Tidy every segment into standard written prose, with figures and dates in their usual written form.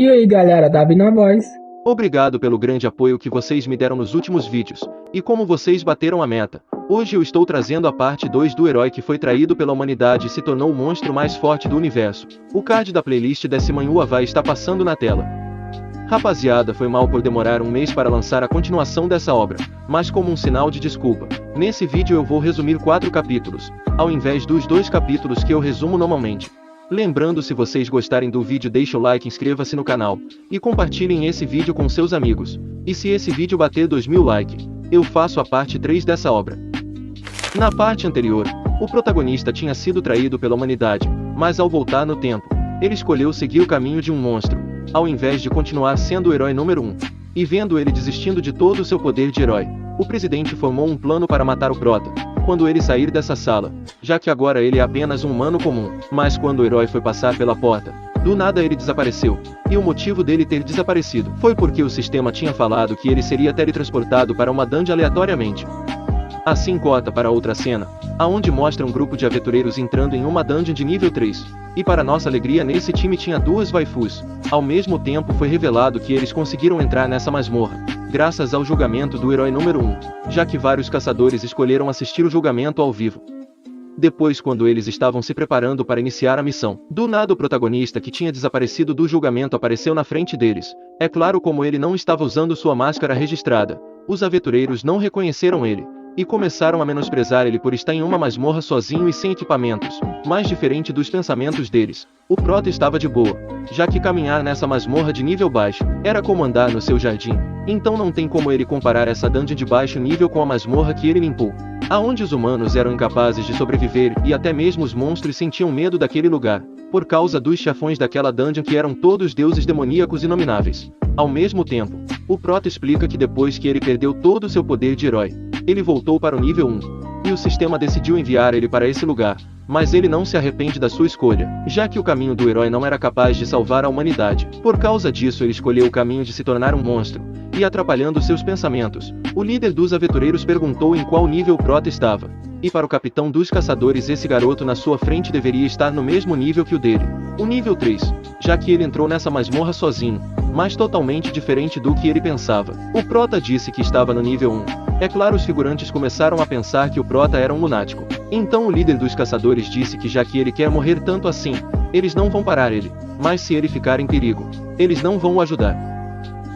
E aí galera, Davi na voz. Obrigado pelo grande apoio que vocês me deram nos últimos vídeos, e como vocês bateram a meta, hoje eu estou trazendo a parte 2 do herói que foi traído pela humanidade e se tornou o monstro mais forte do universo. O card da playlist desse Manhua vai estar passando na tela. Rapaziada, foi mal por demorar um mês para lançar a continuação dessa obra, mas como um sinal de desculpa, nesse vídeo eu vou resumir 4 capítulos, ao invés dos 2 capítulos que eu resumo normalmente. Lembrando, se vocês gostarem do vídeo, deixa o like, inscreva-se no canal, e compartilhem esse vídeo com seus amigos. E se esse vídeo bater 2000 likes, eu faço a parte 3 dessa obra. Na parte anterior, o protagonista tinha sido traído pela humanidade, mas ao voltar no tempo, ele escolheu seguir o caminho de um monstro, ao invés de continuar sendo o herói número 1. E vendo ele desistindo de todo o seu poder de herói, o presidente formou um plano para matar o prota, quando ele sair dessa sala, já que agora ele é apenas um humano comum. Mas quando o herói foi passar pela porta, do nada ele desapareceu, e o motivo dele ter desaparecido foi porque o sistema tinha falado que ele seria teletransportado para uma dungeon aleatoriamente. Assim corta para outra cena, aonde mostra um grupo de aventureiros entrando em uma dungeon de nível 3. E para nossa alegria, nesse time tinha 2 waifus. Ao mesmo tempo foi revelado que eles conseguiram entrar nessa masmorra, graças ao julgamento do herói número 1, já que vários caçadores escolheram assistir o julgamento ao vivo. Depois, quando eles estavam se preparando para iniciar a missão, do nada o protagonista que tinha desaparecido do julgamento apareceu na frente deles. É claro, como ele não estava usando sua máscara registrada, os aventureiros não reconheceram ele, e começaram a menosprezar ele por estar em uma masmorra sozinho e sem equipamentos. Mas diferente dos pensamentos deles, o prota estava de boa, já que caminhar nessa masmorra de nível baixo era como andar no seu jardim. Então não tem como ele comparar essa dungeon de baixo nível com a masmorra que ele limpou, aonde os humanos eram incapazes de sobreviver e até mesmo os monstros sentiam medo daquele lugar, por causa dos chefões daquela dungeon que eram todos deuses demoníacos inomináveis. Ao mesmo tempo, o prota explica que depois que ele perdeu todo o seu poder de herói, ele voltou para o nível 1, e o sistema decidiu enviar ele para esse lugar, mas ele não se arrepende da sua escolha, já que o caminho do herói não era capaz de salvar a humanidade. Por causa disso ele escolheu o caminho de se tornar um monstro, e atrapalhando seus pensamentos, o líder dos aventureiros perguntou em qual nível o prota estava. E para o capitão dos caçadores, esse garoto na sua frente deveria estar no mesmo nível que o dele, o nível 3, já que ele entrou nessa masmorra sozinho, mas totalmente diferente do que ele pensava. O prota disse que estava no nível 1. É claro, os figurantes começaram a pensar que o prota era um lunático. Então o líder dos caçadores disse que já que ele quer morrer tanto assim, eles não vão parar ele, mas se ele ficar em perigo, eles não vão o ajudar.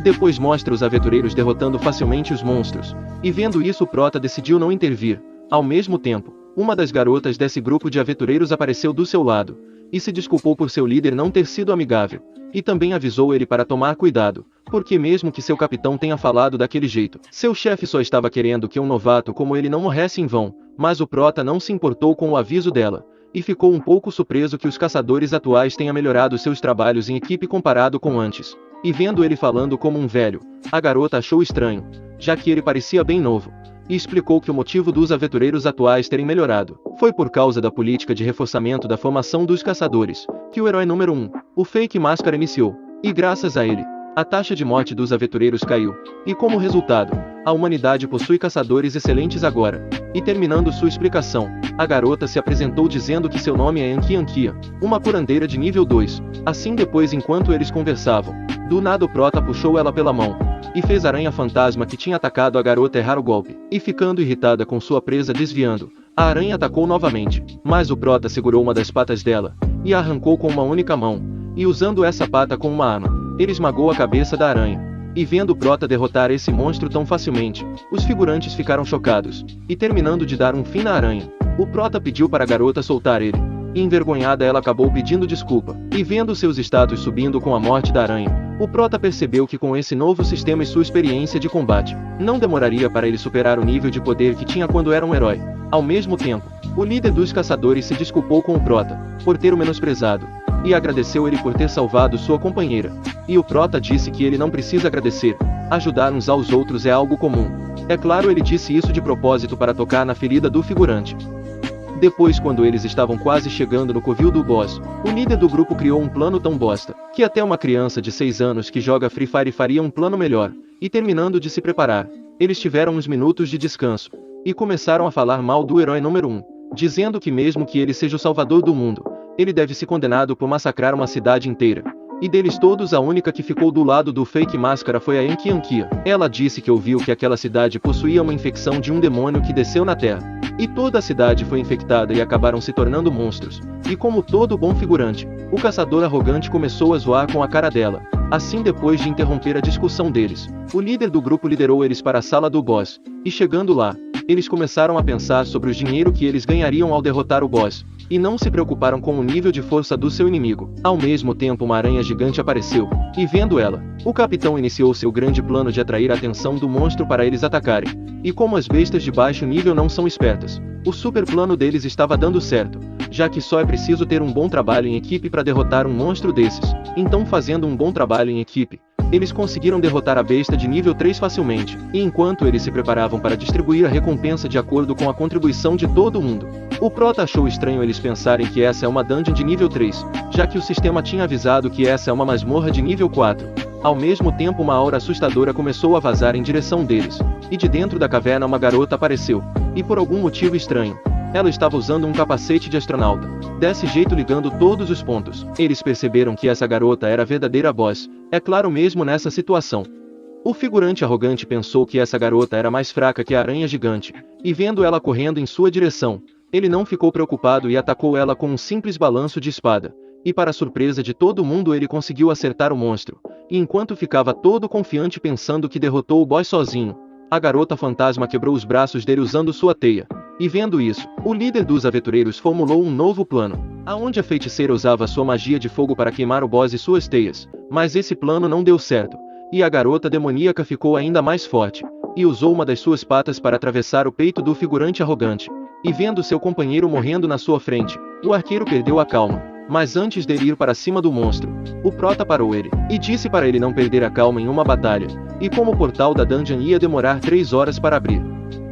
Depois mostra os aventureiros derrotando facilmente os monstros, e vendo isso o prota decidiu não intervir. Ao mesmo tempo, uma das garotas desse grupo de aventureiros apareceu do seu lado, e se desculpou por seu líder não ter sido amigável, e também avisou ele para tomar cuidado, porque mesmo que seu capitão tenha falado daquele jeito, seu chefe só estava querendo que um novato como ele não morresse em vão. Mas o prota não se importou com o aviso dela, e ficou um pouco surpreso que os caçadores atuais tenham melhorado seus trabalhos em equipe comparado com antes. E vendo ele falando como um velho, a garota achou estranho, já que ele parecia bem novo, e explicou que o motivo dos aventureiros atuais terem melhorado foi por causa da política de reforçamento da formação dos caçadores, que o herói número 1, o Fake Máscara, iniciou, e graças a ele, a taxa de morte dos aventureiros caiu, e como resultado, a humanidade possui caçadores excelentes agora. E terminando sua explicação, a garota se apresentou dizendo que seu nome é Ankia Ankia, uma curandeira de nível 2. Assim, depois, enquanto eles conversavam, do nada o prota puxou ela pela mão, e fez a aranha fantasma que tinha atacado a garota errar o golpe, e ficando irritada com sua presa desviando, a aranha atacou novamente, mas o prota segurou uma das patas dela, e a arrancou com uma única mão, e usando essa pata como uma arma, ele esmagou a cabeça da aranha. E vendo o prota derrotar esse monstro tão facilmente, os figurantes ficaram chocados, e terminando de dar um fim na aranha, o prota pediu para a garota soltar ele, e envergonhada ela acabou pedindo desculpa, e vendo seus status subindo com a morte da aranha, o prota percebeu que com esse novo sistema e sua experiência de combate, não demoraria para ele superar o nível de poder que tinha quando era um herói. Ao mesmo tempo, o líder dos caçadores se desculpou com o prota, por ter o menosprezado, e agradeceu ele por ter salvado sua companheira. E o prota disse que ele não precisa agradecer, ajudar uns aos outros é algo comum. É claro, ele disse isso de propósito para tocar na ferida do figurante. Depois, quando eles estavam quase chegando no covil do boss, o líder do grupo criou um plano tão bosta, que até uma criança de 6 anos que joga Free Fire faria um plano melhor. E terminando de se preparar, eles tiveram uns minutos de descanso, e começaram a falar mal do herói número 1, dizendo que mesmo que ele seja o salvador do mundo, ele deve ser condenado por massacrar uma cidade inteira. E deles todos a única que ficou do lado do Fake Máscara foi a Enki Ankia. Ela disse que ouviu que aquela cidade possuía uma infecção de um demônio que desceu na Terra. E toda a cidade foi infectada e acabaram se tornando monstros. E como todo bom figurante, o caçador arrogante começou a zoar com a cara dela. Assim, depois de interromper a discussão deles, o líder do grupo liderou eles para a sala do boss. E chegando lá, eles começaram a pensar sobre o dinheiro que eles ganhariam ao derrotar o boss. E não se preocuparam com o nível de força do seu inimigo. Ao mesmo tempo, uma aranha gigante apareceu, e vendo ela, o capitão iniciou seu grande plano de atrair a atenção do monstro para eles atacarem. E como as bestas de baixo nível não são espertas, o super plano deles estava dando certo, já que só é preciso ter um bom trabalho em equipe para derrotar um monstro desses. Então, fazendo um bom trabalho em equipe, eles conseguiram derrotar a besta de nível 3 facilmente, e enquanto eles se preparavam para distribuir a recompensa de acordo com a contribuição de todo mundo, o Prota achou estranho eles pensarem que essa é uma dungeon de nível 3, já que o sistema tinha avisado que essa é uma masmorra de nível 4. Ao mesmo tempo, uma aura assustadora começou a vazar em direção deles, e de dentro da caverna uma garota apareceu, e por algum motivo estranho, ela estava usando um capacete de astronauta, desse jeito ligando todos os pontos. Eles perceberam que essa garota era a verdadeira boss, é claro mesmo nessa situação. O figurante arrogante pensou que essa garota era mais fraca que a aranha gigante, e vendo ela correndo em sua direção, ele não ficou preocupado e atacou ela com um simples balanço de espada. E para surpresa de todo mundo ele conseguiu acertar o monstro, e enquanto ficava todo confiante pensando que derrotou o boss sozinho, a garota fantasma quebrou os braços dele usando sua teia. E vendo isso, o líder dos aventureiros formulou um novo plano, aonde a feiticeira usava sua magia de fogo para queimar o boss e suas teias, mas esse plano não deu certo, e a garota demoníaca ficou ainda mais forte, e usou uma das suas patas para atravessar o peito do figurante arrogante. E vendo seu companheiro morrendo na sua frente, o arqueiro perdeu a calma. Mas antes dele ir para cima do monstro, o Prota parou ele, e disse para ele não perder a calma em uma batalha, e como o portal da dungeon ia demorar 3 horas para abrir.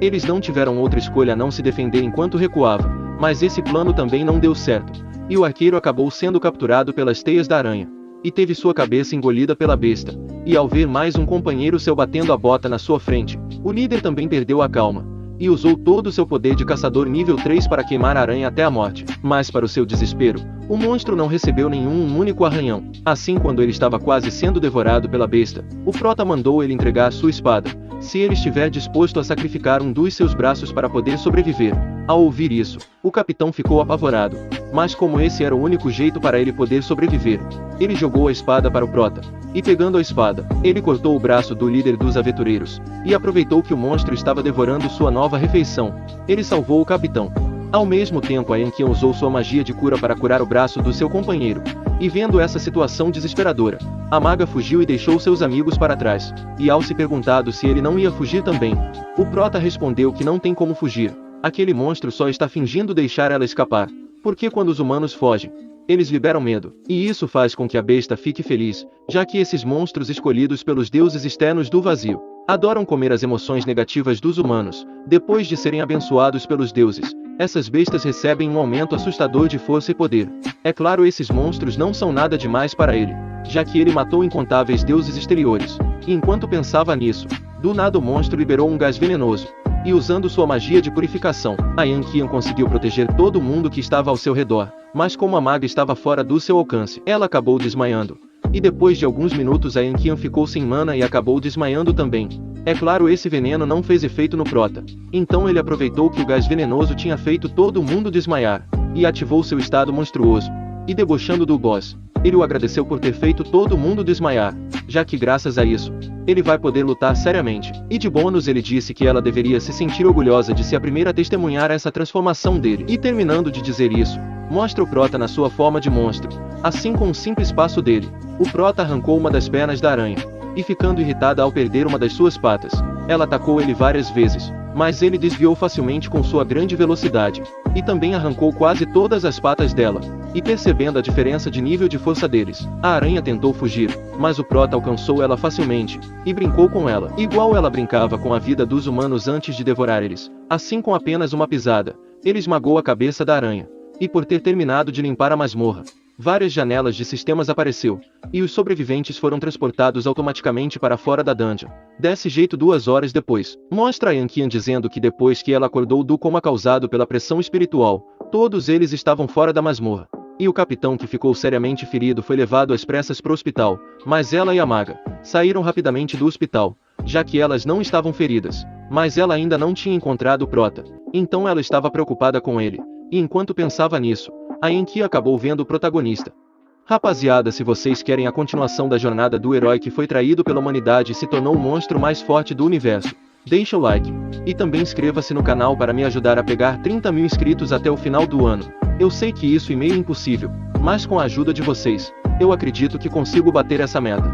Eles não tiveram outra escolha a não se defender enquanto recuava, mas esse plano também não deu certo, e o arqueiro acabou sendo capturado pelas teias da aranha, e teve sua cabeça engolida pela besta, e ao ver mais um companheiro seu batendo a bota na sua frente, o líder também perdeu a calma, e usou todo o seu poder de caçador nível 3 para queimar a aranha até a morte. Mas para o seu desespero, o monstro não recebeu nenhum único arranhão. Assim, quando ele estava quase sendo devorado pela besta, o Prota mandou ele entregar sua espada, se ele estiver disposto a sacrificar um dos seus braços para poder sobreviver. Ao ouvir isso, o capitão ficou apavorado, mas como esse era o único jeito para ele poder sobreviver, ele jogou a espada para o Prota, e pegando a espada, ele cortou o braço do líder dos aventureiros, e aproveitou que o monstro estava devorando sua nova refeição. Ele salvou o capitão. Ao mesmo tempo, a Enki usou sua magia de cura para curar o braço do seu companheiro, e vendo essa situação desesperadora, a maga fugiu e deixou seus amigos para trás, e ao se perguntado se ele não ia fugir também, o Prota respondeu que não tem como fugir. Aquele monstro só está fingindo deixar ela escapar, porque quando os humanos fogem, eles liberam medo, e isso faz com que a besta fique feliz, já que esses monstros escolhidos pelos deuses externos do vazio, adoram comer as emoções negativas dos humanos. Depois de serem abençoados pelos deuses, essas bestas recebem um aumento assustador de força e poder. É claro, esses monstros não são nada demais para ele, já que ele matou incontáveis deuses exteriores. E enquanto pensava nisso, do nada o monstro liberou um gás venenoso, e usando sua magia de purificação, a Yankian conseguiu proteger todo mundo que estava ao seu redor, mas como a maga estava fora do seu alcance, ela acabou desmaiando. E depois de alguns minutos a Yankian ficou sem mana e acabou desmaiando também. É claro, esse veneno não fez efeito no Prota, então ele aproveitou que o gás venenoso tinha feito todo mundo desmaiar, e ativou seu estado monstruoso, e debochando do boss, ele o agradeceu por ter feito todo mundo desmaiar, já que graças a isso, ele vai poder lutar seriamente. E de bônus ele disse que ela deveria se sentir orgulhosa de ser a primeira a testemunhar essa transformação dele. E terminando de dizer isso, mostra o Prota na sua forma de monstro. Assim, com um simples passo dele, o Prota arrancou uma das pernas da aranha, e ficando irritada ao perder uma das suas patas, ela atacou ele várias vezes, mas ele desviou facilmente com sua grande velocidade, e também arrancou quase todas as patas dela. E percebendo a diferença de nível de força deles, a aranha tentou fugir, mas o Prota alcançou ela facilmente, e brincou com ela, igual ela brincava com a vida dos humanos antes de devorar eles. Assim, com apenas uma pisada, ele esmagou a cabeça da aranha. E por ter terminado de limpar a masmorra, várias janelas de sistemas apareceu, e os sobreviventes foram transportados automaticamente para fora da dungeon. Desse jeito, 2 horas depois, mostra a Yankian dizendo que depois que ela acordou do coma causado pela pressão espiritual, todos eles estavam fora da masmorra. E o capitão, que ficou seriamente ferido, foi levado às pressas para o hospital, mas ela e a maga saíram rapidamente do hospital, já que elas não estavam feridas. Mas ela ainda não tinha encontrado o Prota, então ela estava preocupada com ele, e enquanto pensava nisso, a Enki acabou vendo o protagonista. Rapaziada, se vocês querem a continuação da jornada do herói que foi traído pela humanidade e se tornou o monstro mais forte do universo, deixa o like, e também inscreva-se no canal para me ajudar a pegar 30 mil inscritos até o final do ano. Eu sei que isso é meio impossível, mas com a ajuda de vocês, eu acredito que consigo bater essa meta.